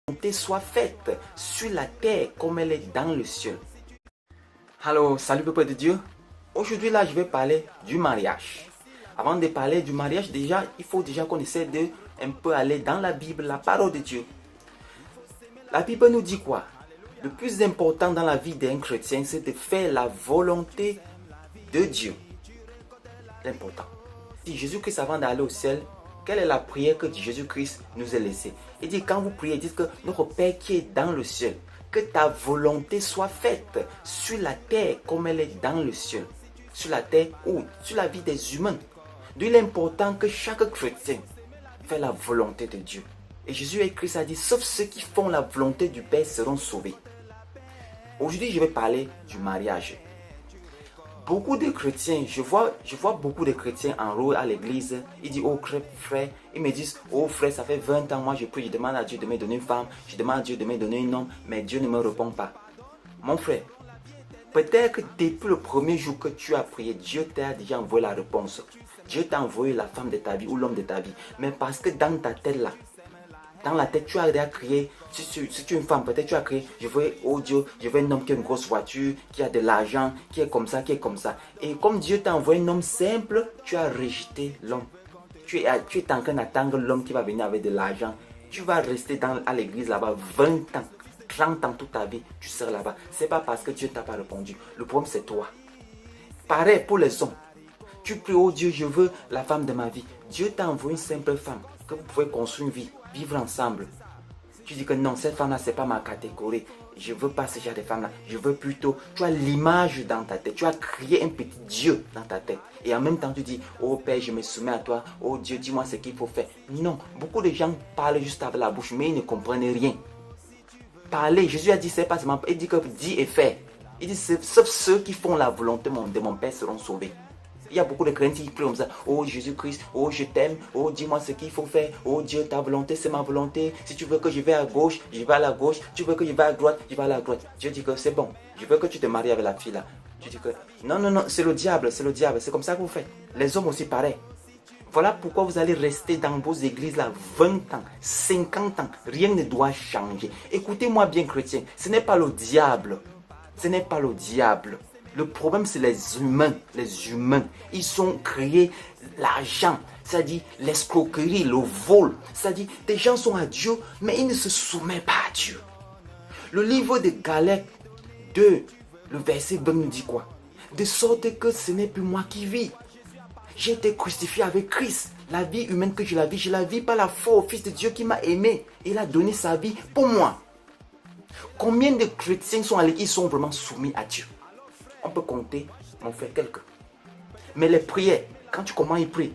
volonté soit faite sur la terre comme elle est dans le ciel. Allô, salut peuple de Dieu. Aujourd'hui là, je vais parler du mariage. Avant de parler du mariage, déjà, il faut déjà qu'on essaie de un peu aller dans la Bible, la parole de Dieu. La Bible nous dit quoi? Le plus important dans la vie d'un chrétien, c'est de faire la volonté de Dieu. L'important. Si Jésus-Christ, avant d'aller au ciel, quelle est la prière que Jésus-Christ nous a laissée? Il dit, quand vous priez, dites que notre Père qui est dans le ciel, que ta volonté soit faite sur la terre comme elle est dans le ciel. Sur la terre ou sur la vie des humains. D'où il est important que chaque chrétien fait la volonté de Dieu. Et Jésus-Christ a dit, sauf ceux qui font la volonté du Père seront sauvés. Aujourd'hui, je vais parler du mariage. Beaucoup de chrétiens, je vois beaucoup de chrétiens en route à l'église. Ils disent, oh frère, ils me disent, oh frère, ça fait 20 ans, moi je prie, je demande à Dieu de me donner une femme, je demande à Dieu de me donner un homme, mais Dieu ne me répond pas. Mon frère, peut-être que depuis le premier jour que tu as prié, Dieu t'a déjà envoyé la réponse. Dieu t'a envoyé la femme de ta vie ou l'homme de ta vie. Mais parce que dans ta tête là, dans la tête, tu as déjà crié, si tu es une femme, peut-être tu as crié, je veux, oh Dieu, je veux un homme qui a une grosse voiture, qui a de l'argent, qui est comme ça, qui est comme ça. Et comme Dieu t'a envoyé un homme simple, tu as rejeté l'homme. Tu es en train d'attendre l'homme qui va venir avec de l'argent. Tu vas rester à l'église là-bas 20 ans, 30 ans toute ta vie, tu seras là-bas. Ce n'est pas parce que Dieu ne t'a pas répondu. Le problème, c'est toi. Pareil pour les hommes. Tu pries, oh Dieu, je veux la femme de ma vie. Dieu t'a envoyé une simple femme que vous pouvez construire une vie, vivre ensemble. Tu dis que non, cette femme-là, ce n'est pas ma catégorie. Je ne veux pas ce genre de femme-là. Je veux plutôt, tu as l'image dans ta tête. Tu as créé un petit Dieu dans ta tête. Et en même temps, tu dis, oh Père, je me soumets à toi. Oh Dieu, dis-moi ce qu'il faut faire. Non, beaucoup de gens parlent juste avec la bouche, mais ils ne comprennent rien. Parler, Jésus a dit, c'est pas seulement, il dit que dis et fais. Il dit, sauf ceux qui font la volonté de mon Père seront sauvés. Il y a beaucoup de chrétiens qui prient comme ça. Oh Jésus-Christ, oh je t'aime, oh dis-moi ce qu'il faut faire. Oh Dieu, ta volonté, c'est ma volonté. Si tu veux que je vais à gauche, je vais à la gauche. Tu veux que je vais à droite, je vais à la droite. Dieu dit que c'est bon. Je veux que tu te maries avec la fille là. Tu dis que non, non, non, c'est le diable, c'est le diable. C'est comme ça que vous faites. Les hommes aussi pareil. Voilà pourquoi vous allez rester dans vos églises là 20 ans, 50 ans. Rien ne doit changer. Écoutez-moi bien chrétien, ce n'est pas le diable. Ce n'est pas le diable. Le problème, c'est les humains. Les humains, ils ont créé l'argent, c'est-à-dire l'escroquerie, le vol. C'est-à-dire, des gens sont à Dieu, mais ils ne se soumettent pas à Dieu. Le livre de Galates 2, le verset 20 nous dit quoi? De sorte que ce n'est plus moi qui vis. J'ai été crucifié avec Christ. La vie humaine que je la vis par la foi au Fils de Dieu qui m'a aimé. Il a donné sa vie pour moi. Combien de chrétiens sont allés qui sont vraiment soumis à Dieu? On peut compter, mon frère, quelques. Mais les prières, quand tu commences à y prier,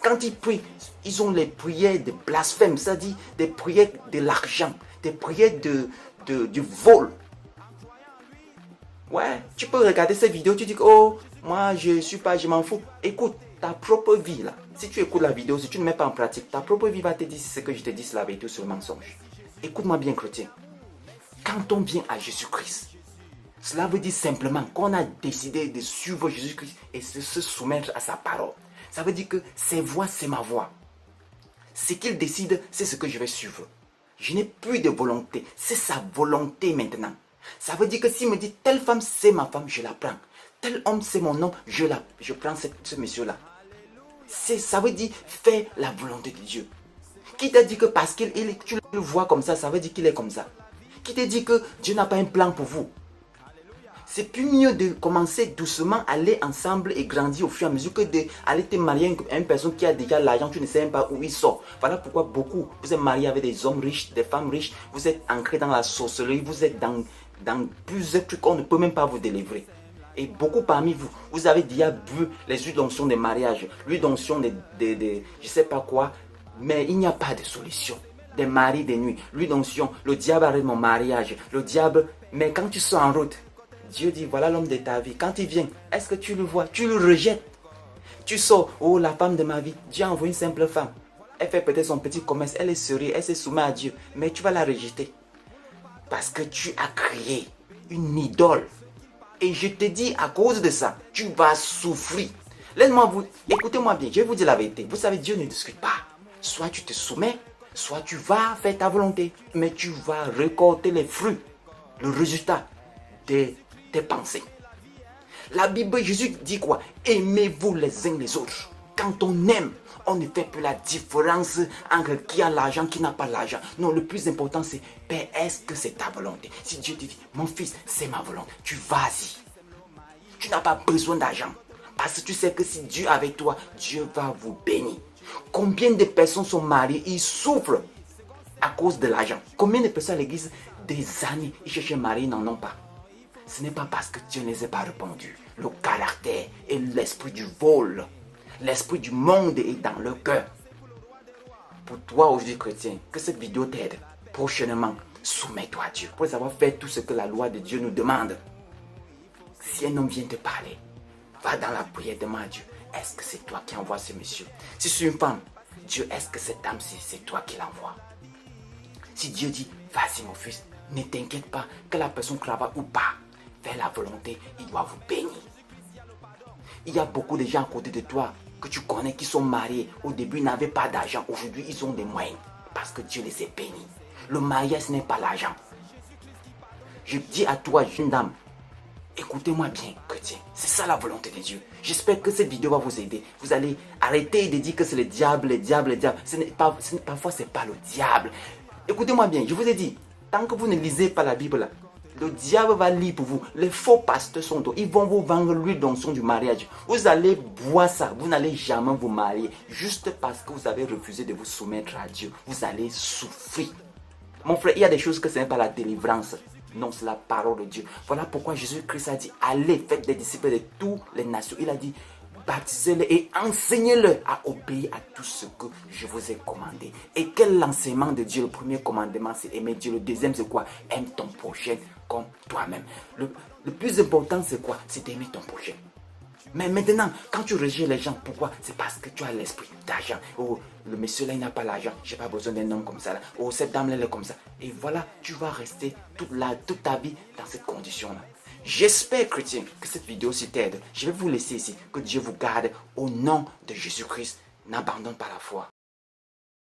quand ils prient, ils ont les prières de blasphème, c'est-à-dire des prières de l'argent, des prières du vol. Ouais, tu peux regarder ces vidéos, tu dis que, oh, moi je suis pas, je m'en fous. Écoute, ta propre vie là, si tu écoutes la vidéo, si tu ne mets pas en pratique, ta propre vie va te dire si ce que je te dis, c'est la vérité ou c'est le mensonge. Écoute-moi bien, chrétien. Quand on vient à Jésus-Christ, cela veut dire simplement qu'on a décidé de suivre Jésus-Christ et de se soumettre à sa parole. Ça veut dire que ses voix, c'est ma voix. Ce qu'il décide, c'est ce que je vais suivre. Je n'ai plus de volonté. C'est sa volonté maintenant. Ça veut dire que s'il me dit telle femme, c'est ma femme, je la prends. Tel homme, c'est mon homme, je prends ce monsieur-là. Ça veut dire faire la volonté de Dieu. Qui t'a dit que parce que tu le vois comme ça veut dire qu'il est comme ça? Qui t'a dit que Dieu n'a pas un plan pour vous? C'est plus mieux de commencer doucement, aller ensemble et grandir au fur et à mesure que d'aller te marier à une personne qui a déjà l'argent, tu ne sais même pas où il sort. Voilà pourquoi beaucoup, vous êtes mariés avec des hommes riches, des femmes riches, vous êtes ancrés dans la sorcellerie, vous êtes dans plusieurs trucs qu'on ne peut même pas vous délivrer. Et beaucoup parmi vous, vous avez déjà bu les huiles d'onction des mariages, l'huile d'onction de je sais pas quoi, mais il n'y a pas de solution. Des maris de nuit, l'huile d'onction, le diable arrête mon mariage, le diable, mais quand tu sors en route, Dieu dit, voilà l'homme de ta vie. Quand il vient, est-ce que tu le vois? Tu le rejettes. Tu sors, oh la femme de ma vie. Dieu a envoyé une simple femme. Elle fait peut-être son petit commerce, elle est sérieuse, elle se soumet à Dieu. Mais tu vas la rejeter. Parce que tu as créé une idole. Et je te dis, à cause de ça, tu vas souffrir. Laisse-moi vous, écoutez-moi bien, je vais vous dire la vérité. Vous savez, Dieu ne discute pas. Soit tu te soumets, soit tu vas faire ta volonté, mais tu vas récolter les fruits, le résultat de tes pensées. La Bible, Jésus dit quoi? Aimez-vous les uns les autres. Quand on aime, on ne fait plus la différence entre qui a l'argent, qui n'a pas l'argent. Non, le plus important c'est, Père, est-ce que c'est ta volonté? Si Dieu te dit, mon fils, c'est ma volonté, tu vas-y. Tu n'as pas besoin d'argent. Parce que tu sais que si Dieu est avec toi, Dieu va vous bénir. Combien de personnes sont mariées, ils souffrent à cause de l'argent. Combien de personnes à l'église, des années, ils cherchent un mari, ils n'en ont pas. Ce n'est pas parce que Dieu ne les a pas répondus. Le caractère et l'esprit du vol, l'esprit du monde est dans le cœur. Pour toi aujourd'hui chrétien, que cette vidéo t'aide. Prochainement, soumets-toi à Dieu pour savoir faire tout ce que la loi de Dieu nous demande. Si un homme vient te parler, va dans la prière, demande à Dieu, est-ce que c'est toi qui envoies ce monsieur? Si c'est une femme, Dieu, est-ce que cette âme-ci, c'est toi qui l'envoie? Si Dieu dit, vas-y mon fils, ne t'inquiète pas que la personne travaille ou pas. Fais la volonté, il doit vous bénir. Il y a beaucoup de gens à côté de toi que tu connais qui sont mariés. Au début, ils n'avaient pas d'argent. Aujourd'hui, ils ont des moyens parce que Dieu les a bénis. Le mariage, ce n'est pas l'argent. Je dis à toi, jeune dame, écoutez-moi bien, chrétien. C'est ça la volonté de Dieu. J'espère que cette vidéo va vous aider. Vous allez arrêter de dire que c'est le diable, le diable, le diable. Parfois, ce n'est pas le diable. Écoutez-moi bien, je vous ai dit, tant que vous ne lisez pas la Bible là, le diable va lire pour vous. Les faux pasteurs sont là. Ils vont vous vendre l'huile d'onction du mariage. Vous allez boire ça. Vous n'allez jamais vous marier. Juste parce que vous avez refusé de vous soumettre à Dieu. Vous allez souffrir. Mon frère, il y a des choses que ce n'est pas la délivrance. Non, c'est la parole de Dieu. Voilà pourquoi Jésus-Christ a dit, allez, faites des disciples de toutes les nations. Il a dit, baptisez-les et enseignez-les à obéir à tout ce que je vous ai commandé. Et quel l'enseignement de Dieu? Le premier commandement, c'est aimer Dieu. Le deuxième, c'est quoi? Aime ton prochain comme toi-même. Le plus important, c'est quoi? C'est d'aimer ton prochain. Mais maintenant, quand tu rejettes les gens, pourquoi? C'est parce que tu as l'esprit d'argent. Oh, le monsieur là, il n'a pas l'argent. J'ai pas besoin d'un homme comme ça. Là. Oh, cette dame là, elle est comme ça. Et voilà, tu vas rester toute ta vie dans cette condition-là. J'espère, chrétien, que cette vidéo t'aide. Je vais vous laisser ici. Que Dieu vous garde au nom de Jésus-Christ. N'abandonne pas la foi.